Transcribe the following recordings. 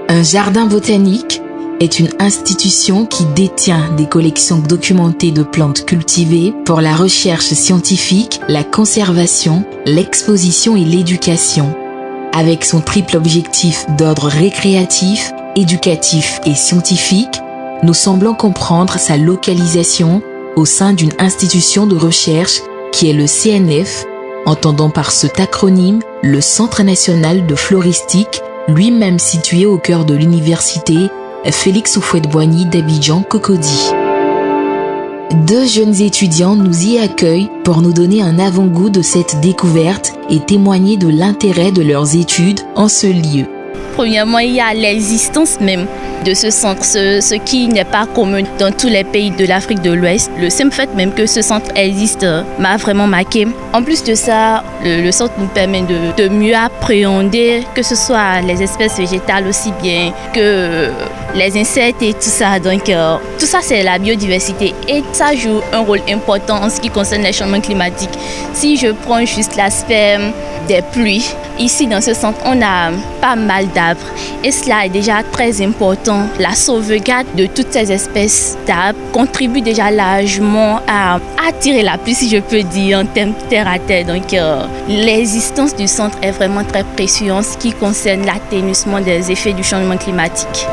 Un jardin botanique est une institution qui détient des collections documentées de plantes cultivées pour la recherche scientifique, la conservation, l'exposition et l'éducation. Avec son triple objectif d'ordre récréatif, éducatif et scientifique, nous semblons comprendre sa localisation au sein d'une institution de recherche qui est le CNF, entendant par cet acronyme le Centre national de floristique, lui-même situé au cœur de l'université Félix Houphouët-Boigny d'Abidjan Cocody. 2 jeunes étudiants nous y accueillent pour nous donner un avant-goût de cette découverte et témoigner de l'intérêt de leurs études en ce lieu. Premièrement, il y a l'existence même de ce centre, ce qui n'est pas commun dans tous les pays de l'Afrique de l'Ouest. Le simple fait même que ce centre existe m'a vraiment marqué. En plus de ça, le centre nous permet de mieux appréhender que ce soit les espèces végétales aussi bien que les insectes et tout ça. Donc tout ça, c'est la biodiversité et ça joue un rôle important en ce qui concerne les changements climatiques. Si je prends juste l'aspect des pluies, ici dans ce centre, on a pas mal d'arbres et cela est déjà très important. La sauvegarde de toutes ces espèces d'arbres contribue déjà largement à attirer la pluie, si je peux dire, en termes terre à terre. Donc l'existence du centre est vraiment très précieuse en ce qui concerne l'atténuation des effets du changement climatique.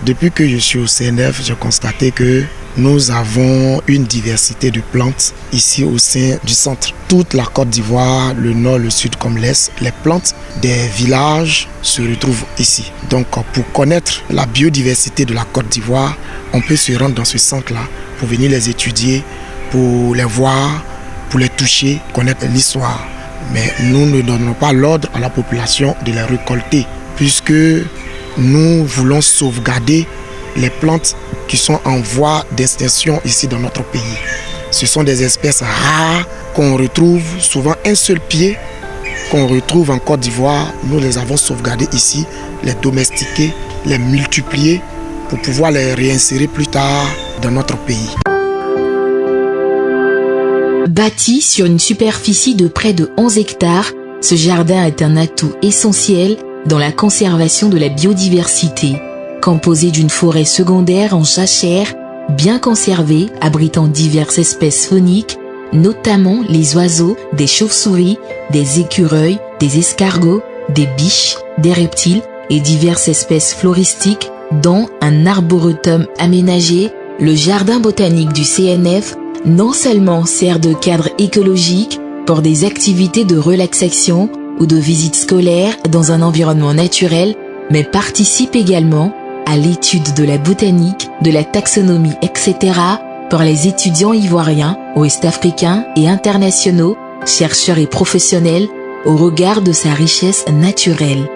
Depuis que je suis au CNF, j'ai constaté que nous avons une diversité de plantes ici au sein du centre. Toute la Côte d'Ivoire, le nord, le sud comme l'est, les plantes des villages se retrouvent ici. Donc pour connaître la biodiversité de la Côte d'Ivoire, on peut se rendre dans ce centre-là pour venir les étudier, pour les voir, pour les toucher, connaître l'histoire. Mais nous ne donnons pas l'ordre à la population de les récolter puisque nous voulons sauvegarder les plantes qui sont en voie d'extinction ici dans notre pays. Ce sont des espèces rares qu'on retrouve souvent un seul pied qu'on retrouve en Côte d'Ivoire. Nous les avons sauvegardés ici, les domestiquer, les multiplier pour pouvoir les réinsérer plus tard dans notre pays. Bâti sur une superficie de près de 11 hectares, ce jardin est un atout essentiel dans la conservation de la biodiversité. Composé d'une forêt secondaire en jachère, bien conservée, abritant diverses espèces fauniques, notamment les oiseaux, des chauves-souris, des écureuils, des escargots, des biches, des reptiles et diverses espèces floristiques, dont un arboretum aménagé, le jardin botanique du CNF non seulement sert de cadre écologique pour des activités de relaxation ou de visites scolaires dans un environnement naturel, mais participe également à l'étude de la botanique, de la taxonomie, etc. pour les étudiants ivoiriens, ouest-africains et internationaux, chercheurs et professionnels au regard de sa richesse naturelle.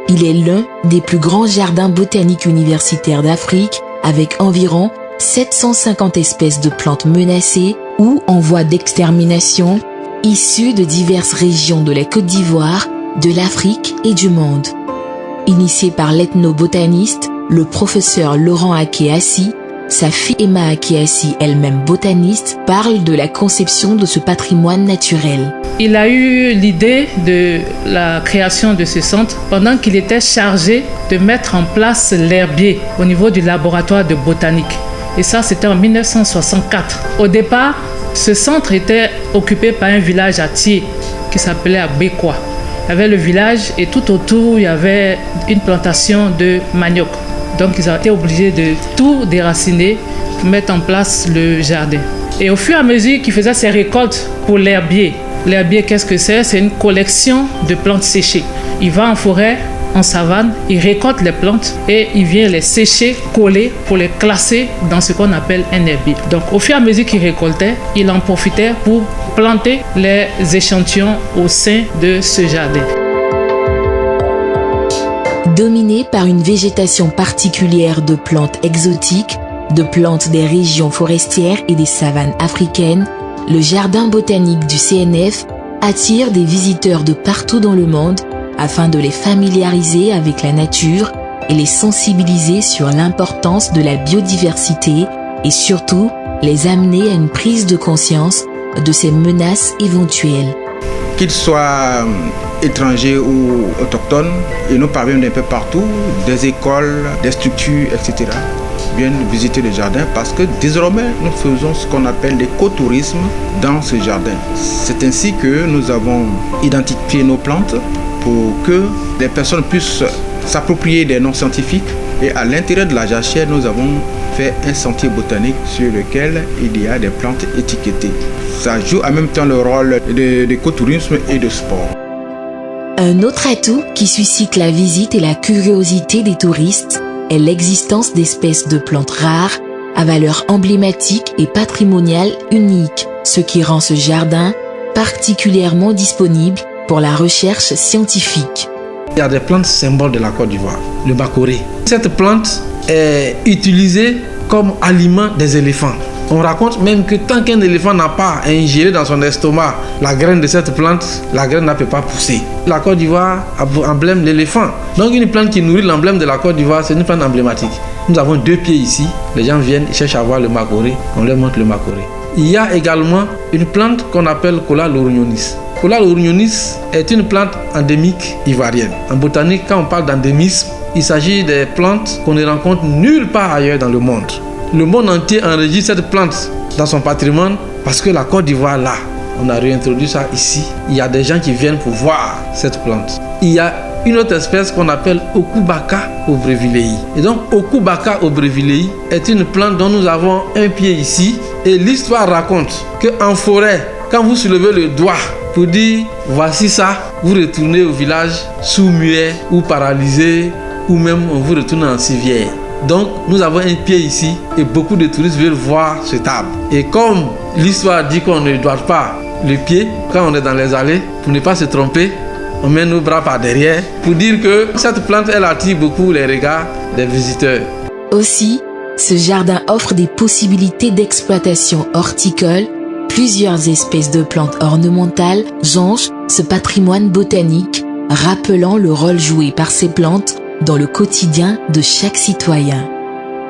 Il est l'un des plus grands jardins botaniques universitaires d'Afrique avec environ 750 espèces de plantes menacées ou en voie d'extermination, issues de diverses régions de la Côte d'Ivoire, de l'Afrique et du monde. Initié par l'ethnobotaniste, le professeur Laurent Akéassi, sa fille Emma Akéassi, elle-même botaniste, parle de la conception de ce patrimoine naturel. Il a eu l'idée de la création de ce centre pendant qu'il était chargé de mettre en place l'herbier au niveau du laboratoire de botanique. Et ça, c'était en 1964. Au départ, ce centre était occupé par un village à Thié qui s'appelait Abekwa. Il y avait le village et tout autour, il y avait une plantation de manioc. Donc, ils ont été obligés de tout déraciner pour mettre en place le jardin. Et au fur et à mesure qu'il faisait ses récoltes pour l'herbier, l'herbier, qu'est-ce que c'est? C'est une collection de plantes séchées. Il va en forêt en savane, il récolte les plantes et il vient les sécher, coller pour les classer dans ce qu'on appelle un herbier. Donc au fur et à mesure qu'il récoltait, il en profitait pour planter les échantillons au sein de ce jardin. Dominé par une végétation particulière de plantes exotiques, de plantes des régions forestières et des savanes africaines, le jardin botanique du CNF attire des visiteurs de partout dans le monde afin de les familiariser avec la nature et les sensibiliser sur l'importance de la biodiversité et surtout les amener à une prise de conscience de ces menaces éventuelles. Qu'ils soient étrangers ou autochtones, ils nous parviennent d'un peu partout, des écoles, des structures, etc. viennent visiter le jardin parce que désormais nous faisons ce qu'on appelle l'écotourisme dans ce jardin. C'est ainsi que nous avons identifié nos plantes pour que les personnes puissent s'approprier des noms scientifiques. Et à l'intérieur de la jachère, nous avons fait un sentier botanique sur lequel il y a des plantes étiquetées. Ça joue en même temps le rôle d'écotourisme et de sport. Un autre atout qui suscite la visite et la curiosité des touristes est l'existence d'espèces de plantes rares à valeur emblématique et patrimoniale unique, ce qui rend ce jardin particulièrement disponible pour la recherche scientifique. Il y a des plantes symboles de la Côte d'Ivoire, le bakoré. Cette plante est utilisée comme aliment des éléphants. On raconte même que tant qu'un éléphant n'a pas ingéré dans son estomac la graine de cette plante, la graine ne peut pas pousser. La Côte d'Ivoire a pour emblème l'éléphant. Donc une plante qui nourrit l'emblème de la Côte d'Ivoire, c'est une plante emblématique. Nous avons 2 pieds ici. Les gens viennent, ils cherchent à voir le makoré. On leur montre le makoré. Il y a également une plante qu'on appelle Colla lorugnonis. Colla lorugnonis est une plante endémique ivoirienne. En botanique, quand on parle d'endémisme, il s'agit des plantes qu'on ne rencontre nulle part ailleurs dans le monde. Le monde entier enregistre cette plante dans son patrimoine parce que la Côte d'Ivoire, là, on a réintroduit ça ici. Il y a des gens qui viennent pour voir cette plante. Il y a une autre espèce qu'on appelle Okubaka obrevillei. Et donc, Okubaka obrevillei est une plante dont nous avons un pied ici. Et l'histoire raconte qu'en forêt, quand vous soulevez le doigt pour dire voici ça, vous retournez au village sourd-muet ou paralysé, ou même on vous retourne en civière. Donc nous avons un pied ici et beaucoup de touristes veulent voir cet arbre. Et comme l'histoire dit qu'on ne doit pas le pied quand on est dans les allées, pour ne pas se tromper, on met nos bras par derrière pour dire que cette plante elle attire beaucoup les regards des visiteurs. Aussi, ce jardin offre des possibilités d'exploitation horticole. Plusieurs espèces de plantes ornementales jonchent ce patrimoine botanique, rappelant le rôle joué par ces plantes dans le quotidien de chaque citoyen.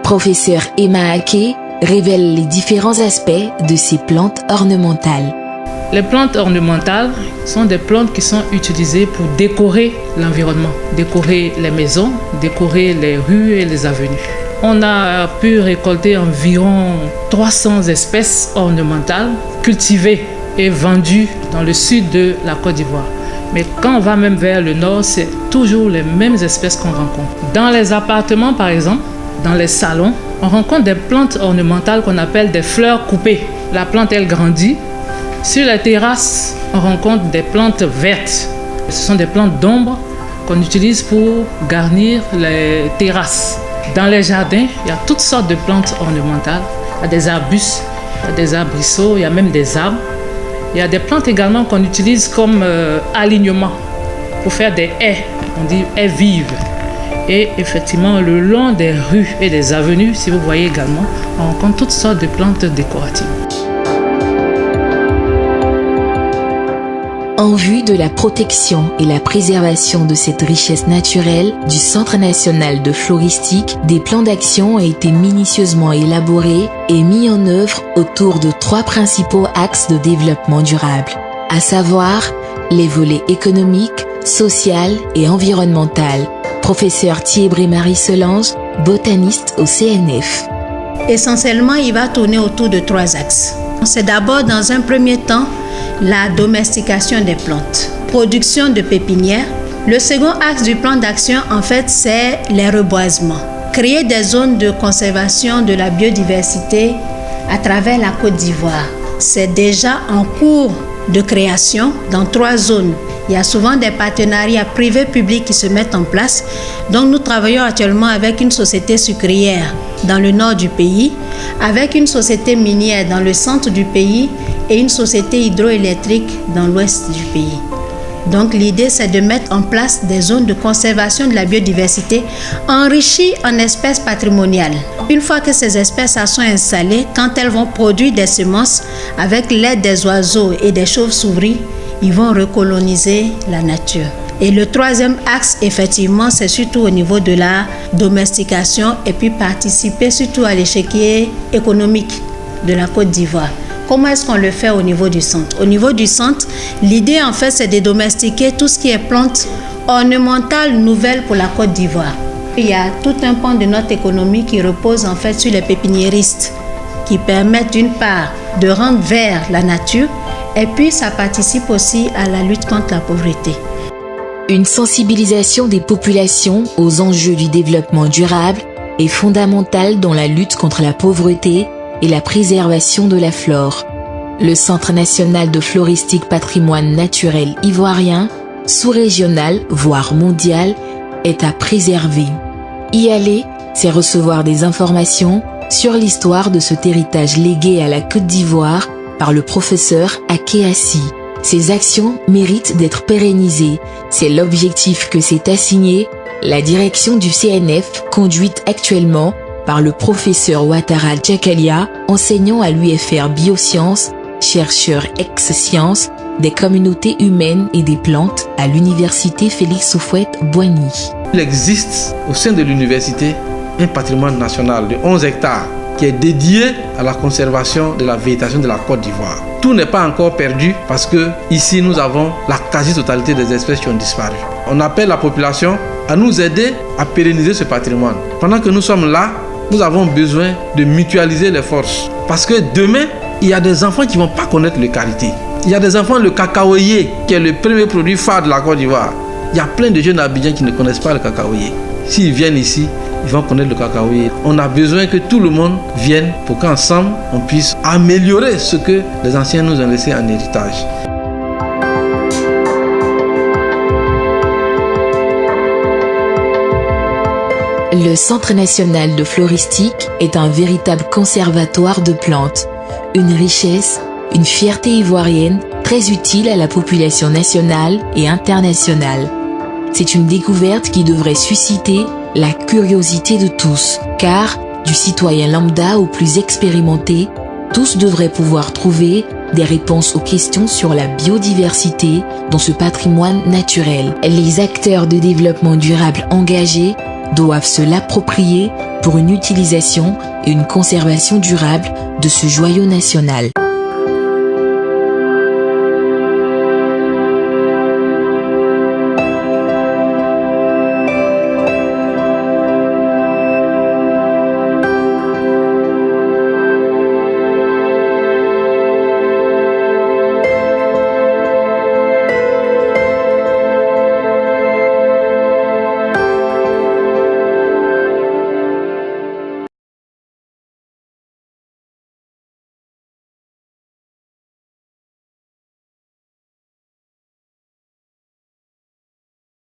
Professeur Emma Ake révèle les différents aspects de ces plantes ornementales. Les plantes ornementales sont des plantes qui sont utilisées pour décorer l'environnement, décorer les maisons, décorer les rues et les avenues. On a pu récolter environ 300 espèces ornementales cultivées et vendues dans le sud de la Côte d'Ivoire. Mais quand on va même vers le nord, c'est toujours les mêmes espèces qu'on rencontre. Dans les appartements, par exemple, dans les salons, on rencontre des plantes ornementales qu'on appelle des fleurs coupées. La plante, elle grandit. Sur les terrasses, on rencontre des plantes vertes. Ce sont des plantes d'ombre qu'on utilise pour garnir les terrasses. Dans les jardins, il y a toutes sortes de plantes ornementales. Il y a des arbustes, il y a des arbrisseaux, il y a même des arbres. Il y a des plantes également qu'on utilise comme alignement pour faire des haies. On dit haies vives. Et effectivement, le long des rues et des avenues, si vous voyez également, on rencontre toutes sortes de plantes décoratives. En vue de la protection et la préservation de cette richesse naturelle, du Centre national de floristique, des plans d'action ont été minutieusement élaborés et mis en œuvre autour de 3 principaux axes de développement durable, à savoir les volets économiques, social et environnemental. Professeur Thiébré-Marie Solange, botaniste au CNF. Essentiellement, il va tourner autour de 3 axes. C'est d'abord, dans un premier temps, la domestication des plantes, production de pépinières. Le second axe du plan d'action, en fait, c'est les reboisements. Créer des zones de conservation de la biodiversité à travers la Côte d'Ivoire. C'est déjà en cours de création dans 3 zones Il y a souvent des partenariats privés-publics qui se mettent en place. Donc nous travaillons actuellement avec une société sucrière dans le nord du pays, avec une société minière dans le centre du pays et une société hydroélectrique dans l'ouest du pays. Donc l'idée, c'est de mettre en place des zones de conservation de la biodiversité enrichies en espèces patrimoniales. Une fois que ces espèces sont installées, quand elles vont produire des semences, avec l'aide des oiseaux et des chauves-souris, ils vont recoloniser la nature. Et le troisième axe, effectivement, c'est surtout au niveau de la domestication et puis participer surtout à l'échiquier économique de la Côte d'Ivoire. Comment est-ce qu'on le fait au niveau du centre? Au niveau du centre, l'idée en fait c'est de domestiquer tout ce qui est plantes ornementales nouvelles pour la Côte d'Ivoire. Il y a tout un pan de notre économie qui repose en fait sur les pépiniéristes qui permettent d'une part de rendre vert la nature et puis ça participe aussi à la lutte contre la pauvreté. Une sensibilisation des populations aux enjeux du développement durable est fondamentale dans la lutte contre la pauvreté et la préservation de la flore. Le Centre national de floristique patrimoine naturel ivoirien, sous-régional, voire mondial, est à préserver. Y aller, c'est recevoir des informations sur l'histoire de cet héritage légué à la Côte d'Ivoire par le professeur Akéassi. Ces actions méritent d'être pérennisées. C'est l'objectif que s'est assigné la direction du CNF, conduite actuellement par le professeur Ouattara Djakalia, enseignant à l'UFR Biosciences, chercheur ex-sciences des communautés humaines et des plantes à l'université Félix Houphouët-Boigny. Il existe au sein de l'université un patrimoine national de 11 hectares qui est dédié à la conservation de la végétation de la Côte d'Ivoire. Tout n'est pas encore perdu parce que ici nous avons la quasi-totalité des espèces qui ont disparu. On appelle la population à nous aider à pérenniser ce patrimoine. Pendant que nous sommes là, nous avons besoin de mutualiser les forces. Parce que demain, il y a des enfants qui ne vont pas connaître le karité. Il y a des enfants, le cacaoyer, qui est le premier produit phare de la Côte d'Ivoire. Il y a plein de jeunes Abidjan qui ne connaissent pas le cacaoyer. S'ils viennent ici, ils vont connaître le cacaoyer. On a besoin que tout le monde vienne pour qu'ensemble, on puisse améliorer ce que les anciens nous ont laissé en héritage. Le Centre national de floristique est un véritable conservatoire de plantes, une richesse, une fierté ivoirienne très utile à la population nationale et internationale. C'est une découverte qui devrait susciter la curiosité de tous, car du citoyen lambda au plus expérimenté, tous devraient pouvoir trouver des réponses aux questions sur la biodiversité dans ce patrimoine naturel. Les acteurs de développement durable engagés doivent se l'approprier pour une utilisation et une conservation durable de ce joyau national.